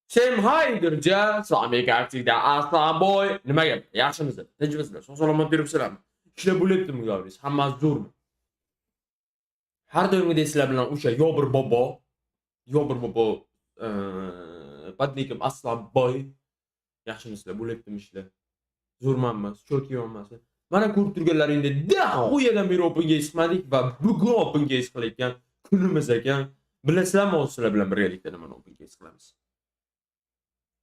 Sem haydirja, Samigarsida Aslan boy. Nima gap? Yaxshimisiz? Tinchmisizlar? Sog'-salomat yuribsizlarmi? Ishlar bo'lyaptimi, gapiringiz? Hammasi zo'rmi? Har doimgidek sizlar bilan o'sha Yobir bobo, podnikim Aslan boy. Yaxshimisizlar? Bo'lyaptimi ishlar? Zo'rmanmi? Cho'kiyapmanmi? Mana ko'rib turganlaringdek, dahoyadan beri open gaze qilmadik va bugun open gaze qilayotgan kunimiz ekan. Bilasizlarmi, sizlar bilan birgalikda nimani open gaze qilamiz?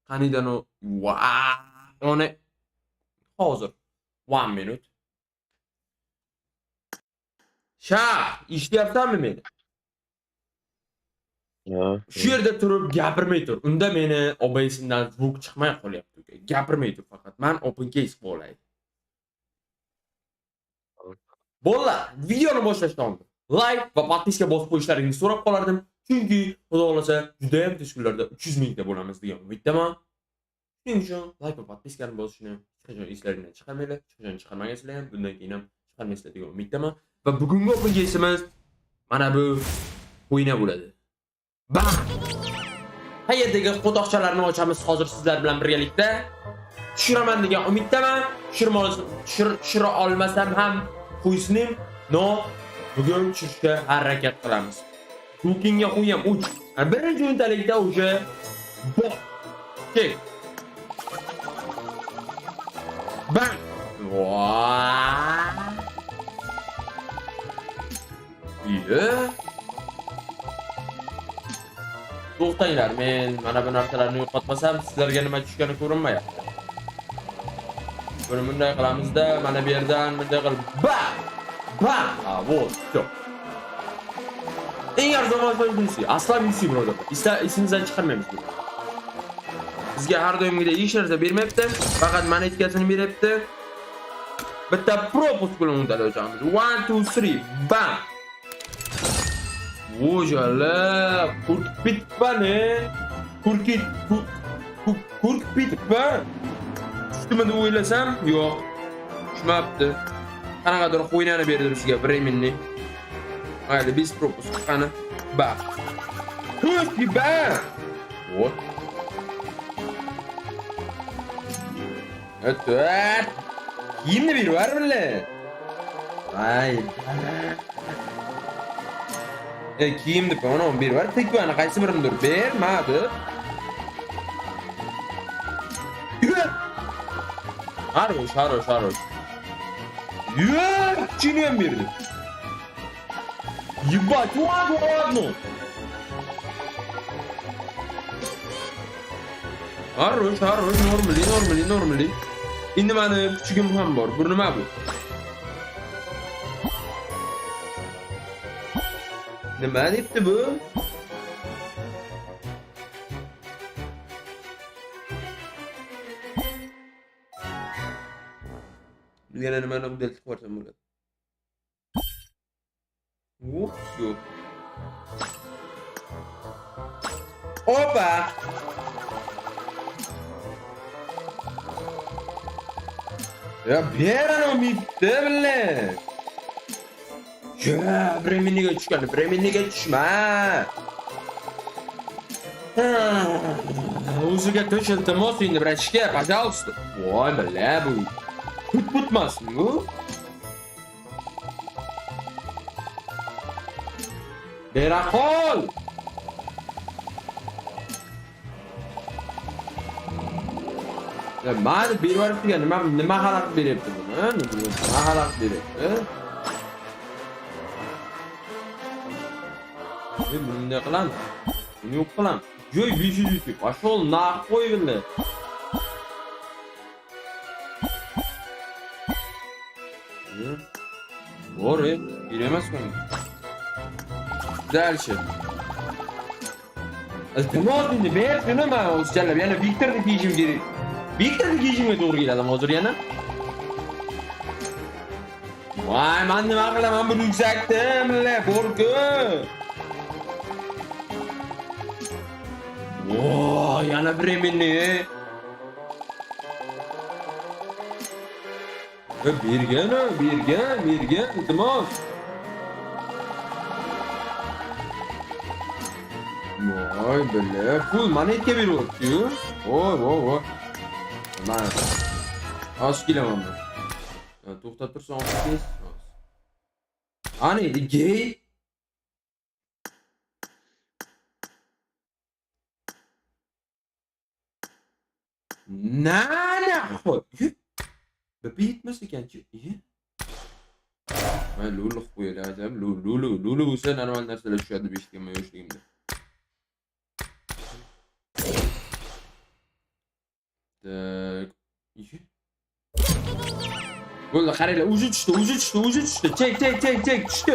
Qanidan o ona hozir 1 minut. Shah, eshityapsanmi meni? Shu yerda turib gapirmay tur. Unda meni OBS'imdan zvuk chiqmay qolyapti. Gapirmay tur faqat. Men open case qilib olay. Bo'ldi, videoni boshlashdan oldin like va podpiska bosib qo'yishlaringizni so'rab qolardim. Chunki xudo xolasa juda ham tez kunlarda 300 mingta bo'lamiz degan umiddaman. Shuning uchun like va podpiskani bosishni hech qachon eslaringizdan chiqarmanglar. Hech qachon chiqarmagansizlar ham, bundan keyin ham chiqarmaysizlar degan umiddaman. Va bugungi open case'imiz mana bu o'yina bo'ladi. Bam! Qayerdagi qo'toqchalarni ochamiz hozir sizlar bilan birgalikda. Tushiraman degan umiddaman. Tushira olmasam ham qo'ysinim. No, bugun tushirishga harakat qilamiz. Kukinga qo'yam 3. Birinchi o'ntalikda o'sha bot. Chek. Bam! To'xtanglar, men mana bu narsalarni yo'qotmasam, sizlarga nima tushgani ko'rinmayapti. Buni bunday qilamizda, mana bu yerdan bunday qilib bam! Bam! Ha, вот, всё. Eng arzon vazifa aslan yusi birodar. Esimizdan chiqarmaymiz buni. Bizga har doimgidek hech narsa bermayapti, faqat monetkasini beryapti. Bitta propusк bilan undalay o'tamiz. 1 2 3 bam! O'jala, kurk bitpani. Kurk bitpa. Tushdimi deb o'ylasam, yo'q. Tushmabdi. Qanaqadir qo'ynani berdi bizga временный. Mayli, biz propusк qani. Bak. Kurk ba. Вот. Evet. Yine bir var mı? Vay. Kiyimdi falan 11 var. Tek bana qaysi birimdir? Bermadi. Haroş. Çiğneyem berdi. Ебать, ладно. Haroş, normali. Endi meni kuchugim ham bor. Bu nima bu? Nima debdi bu? Bilgani nimani udaltib qo'rsam bo'ladi. Shu. Opa! Ya berani bitti bile. Ya Bremen'e çıkanı, Bremen'e çıkma. Uzuga to'shildim o'singni bratishga, пожалуйста. Voy bile bu. Tutmasın bu. Berakol. Ya mani bir var degan nima xalaqit beryapti buni? Nima xalaqit beryapti? Buni ne qilam? Buni yo'q qilam. Joy 500. Pashol naq qo'yinglar. Bori, bilemas buni. Дальше. Iltimos endi ber shuni men o'zchalab yana Viktorni kiyishim kerak. Viktorni kiyishimga to'g'ri keladi hozir yana. Voy, men nima qilaman bu yuksakda, borku. Voy, yana Bremen'ni. Bergan, iltimos. Voy böyle full monetga berib o'tdi-yu. Voy. Mana. Oshib kelaman men. To'xtab tursan, oshib kes. Ana edi gay. Nana. Bepi yetmas ekan-chi. Men lulu qo'yardim. Lulu bo'lsa normal narsalar tushadi deb eshitganman yoshligimda. Tak. Bo'ldi, qaranglar, o'zi tushdi. Chek tushdi.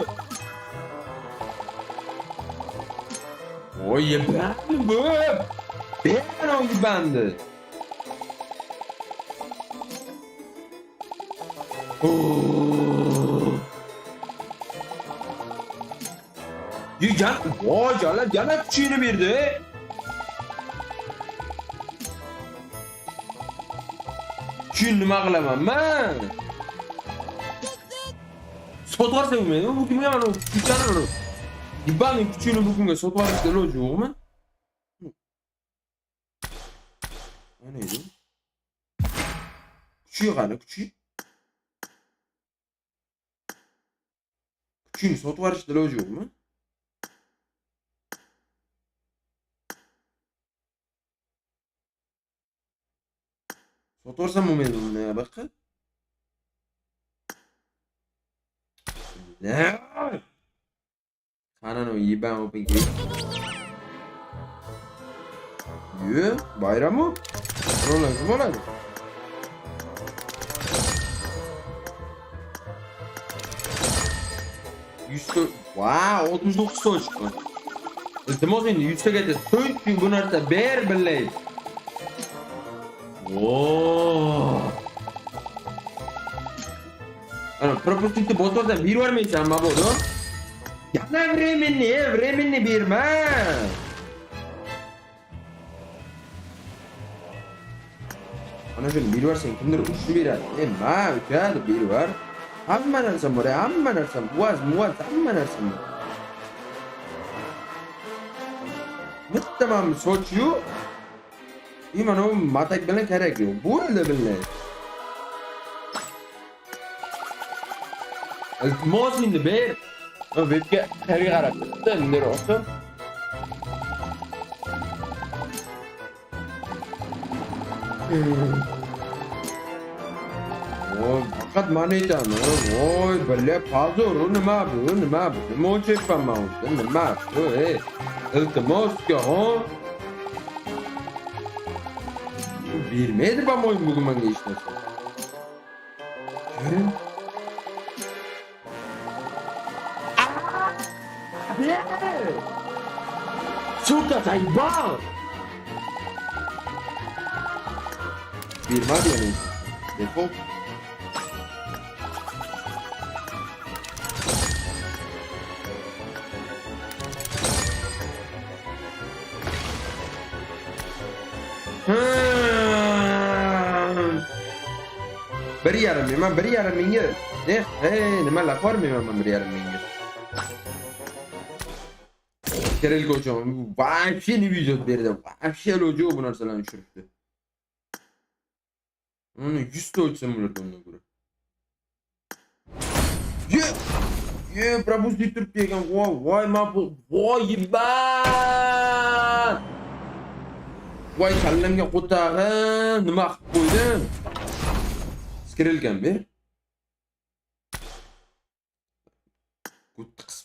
Voy, bandi bu. Benon bandi. Yegan, voy, yana kuchini berdi. Kun nima qilaman men? Sotvarsan meni, bu kimga mana kuchani. Gibaning kuchini bugunga sotvarishda iloji yo'qmi? Ana edi. Kuchi qani, kuchi? Kuchini sotvarishda iloji yo'qmi? Sotvarsam men buni baqa. Ne? Qanani yiban open gate. Yo, bayramı? Rolası mı oladi? Wow, 39 so'z chiqdi. Iltimos endi 100 taga to'y bu narsa ber bilay. Wow. Ana propustni bostordan bir vermaysan mabodo. Yana времени berma. Ana shuni bir versen kimdir ushni beradi. Ma uchadi bir ver. Hamma narsa bor, hamma narsa. Muaz, hamma narsa bor. Bittaman so'chyu. Mana o matak bilan kerak yo'q. Bo'ldi bilan. Iltimos endi ber. Webga qayerga qarab turibdi, bunday olsin. Voy, faqat mana aytaman. Voy, billa pazur, nima bu? Nima o'chayapman men? Nima bu? Iltimosga, ha? Bermaydi bu-mo'yin bugun menga hech narsa. Suka zaybal. Bermadi yani. Defol. Bir yarım mingga. Nima laqor men bir yarım mingga. Kerel ko'cham, вообще не видео berdi. Вообще iloji yo'q bu narsalarni tushiribdi. Uni 100 ta o'chsam bo'lardi undan ko'ra. Пропустить turibdi ekan. Voy, ma'qul. Voy, yiban. Voy, kallamga qo'tag'im, nima qilib qo'ydim? Skirelgan ber.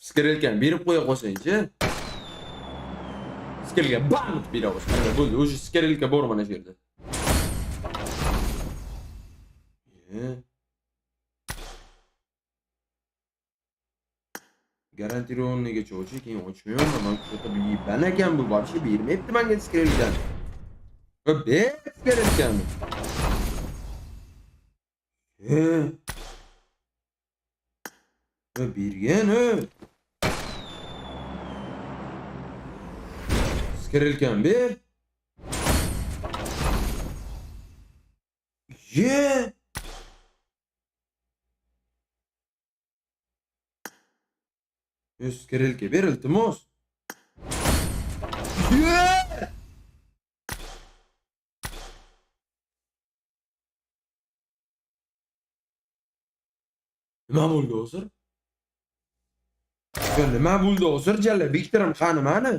Skirelgan berib qo'ya qolsang-chi. Skirelga bam beraver. Bo'ldi, o'sha skirelga bor mana shu yerda. Garantiyonigacha ochib, keyin ochmayman. Men ko'ta yiban ekan bu, вообще bermayapti menga skirelgan. Va ber skirelgan. Bergan, Skirelgan ber. Skirelga ber iltimos. Yeah! Nima bo'ldi hozir? Nima bo'ldi hozir jalla Viktorim qani mana?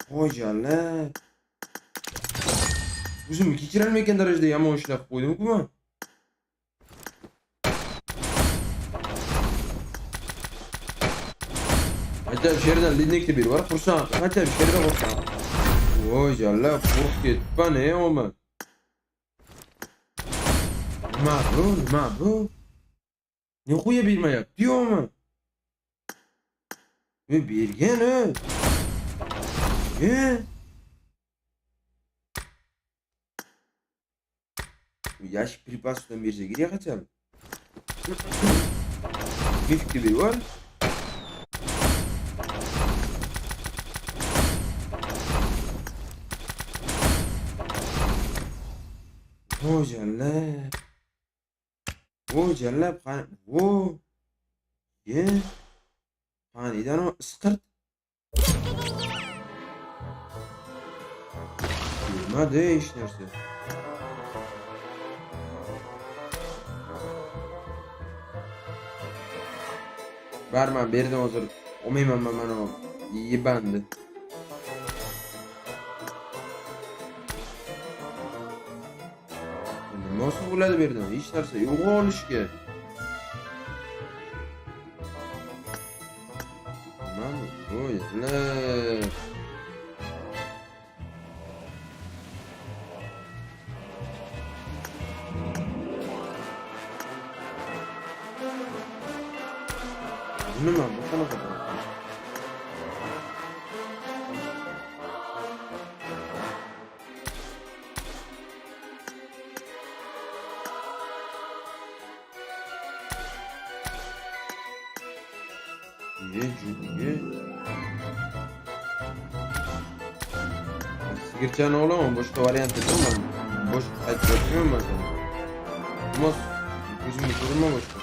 Voy jalla. O'zimni kechirolmayotgan darajada yomon ishlab qo'ydim-ku men. Aytib sherdan lidnikni berib yuborib, xursand. Aytib sherdan xursand. Voy jalla, qo'rqib ketibman, oman. Nima bu? Nima bu? Ne qo'yib bermayapti, oman. Bergan-a. Ящик припасов на бирже хотя бы. Гифки берёр. О, jallab. O, jallab. O. Ye. Qanidan o isqirt. Bilmadi hech narsa. Barman berdim hozir. Olmayman men mana yebandi. Nasıl bo'ladi berdim? Hech narsa yo'q olishga. Mana qo'ylar. Nima bu qanaqa? Ye. Sigirchani olaman, boshqa variant yo'qmi? Boshqa qaytib o'tmayman sen. Mos o'zimni ko'rma boshqa.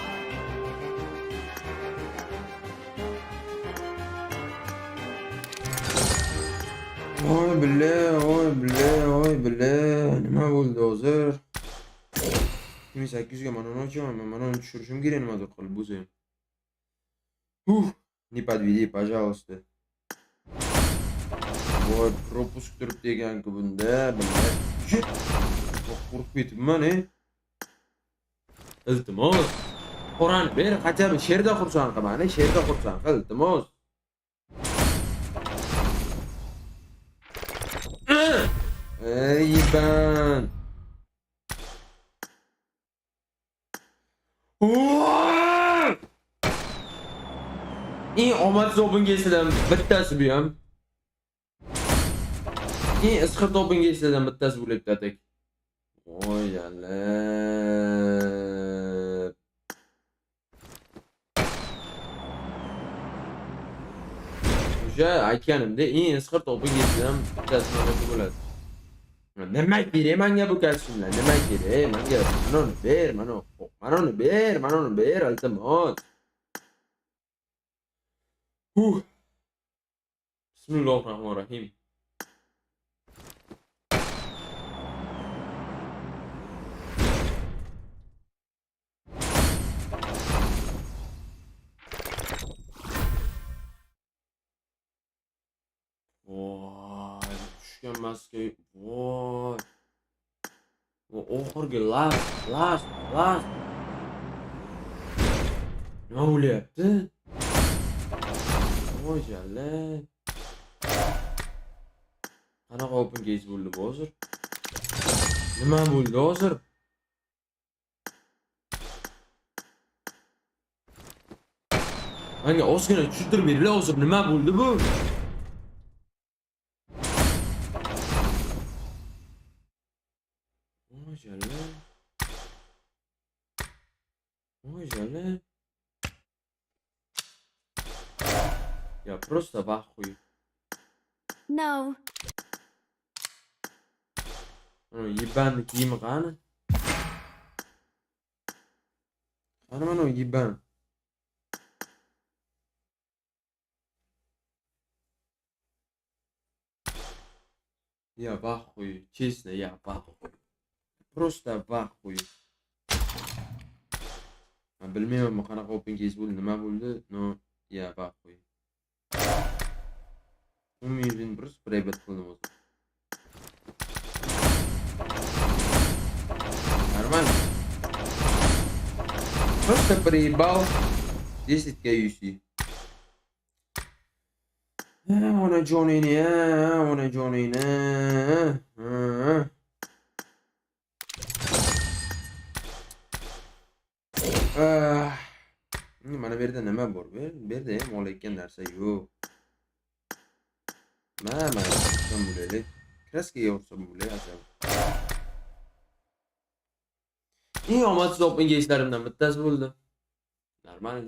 Oy bile. Nima bo'ldi hozir? 2800 ga mana uni ochaman. Mana uni tushirishim kerak nimadir qilib o'zim. Не подведи, пожалуйста. Voy, пропуск turibdi ekan-ku bunda, bilmayman. Qo'rqib ketibman, Iltimos. Qorani ber, qachon sherda xursand qilmani, sherda xursand qil, iltimos. Yiban. Eng omadsiz opengayslardan bittasi bu ham. Eng isqirt opengayslardan bittasi bo'libdi atak. Voy jallab. O'sha aytganimda eng isqirt opengayslardan bittasi mana shu bo'ladi. Nima kerak menga bu kostyumlar? Nima kerak menga? Mana uni ber, mana uni ber, iltimos. Bismillahirrahmanirrahim. Voy, tushgan maska. Voy. Oxirgi last. Nima bo'lyapti? Voy jallab. Qanaqa open gaze bo'ldi bu hozir? Nima bo'ldi hozir? Menga ozgina tushuntirib beringlar hozir nima bo'ldi bu? Voy jallab. Я просто в ахуе. No. Ебаный киімі қаны? Қаны мана ебан. Я в ахуе. Честно, я в ахуе. Просто в ахуе. Bilmayman qanaqa open case bo'ldi, nima bo'ldi, но я в ахуе. Umidin просто проебать qildim o'zim. Нормально. Просто проебал 10 UC. Onajoningni, onajoningni. Mana bu yerda nima bor? Bu yerda ham olayotgan narsa yo'q. Mana ursam bo'laylik. Kraskaga ursam bo'layapti. Eng omadsiz open case'larimdan bittasi bo'ldi. Normal.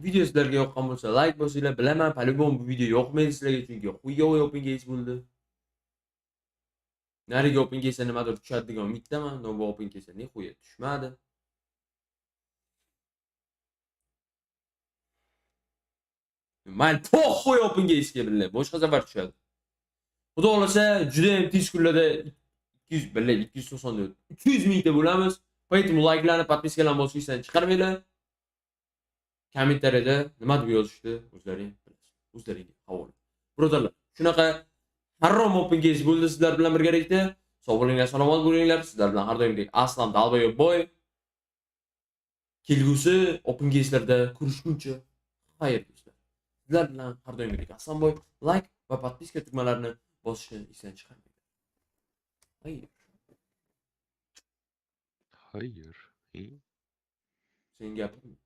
Video sizlarga yoqqan bo'lsa, like bosinglar. Bilaman, по-любому bu video yoqmaydi sizlarga, chunki xuyovoy open case bo'ldi. Nariga open case nimadir tushadi degan umiddaman, но bu open case nihoya tushmadi. Men po'xo'y open case'ga billahi, boshqa safar tushadi. Xudo xolasa, juda ham tez kunlarda 200 billahi 294 300 mingta bo'lamiz. Поэтому like'larni, подпискаlarni bosishdan chiqarmanglar. Kommentariyada nima deb yozishdi, o'zlaring bilasiz. O'zlaringga havola. Birodarlar, shunaqa harom open case bo'ldi sizlar bilan birgalikda. Sog' bo'linglar, salomat bo'linglar. Sizlar bilan har doimdek Aslan Dalbayoboy. Kelgusi open case'larda ko'rishguncha xayr do'stlar. Sizlar bilan har doimdek Aslanboy, like va podpiska tugmalarini bosishni esdan chiqarmanglar. Xayr. Hayır. İyi. Senin gaping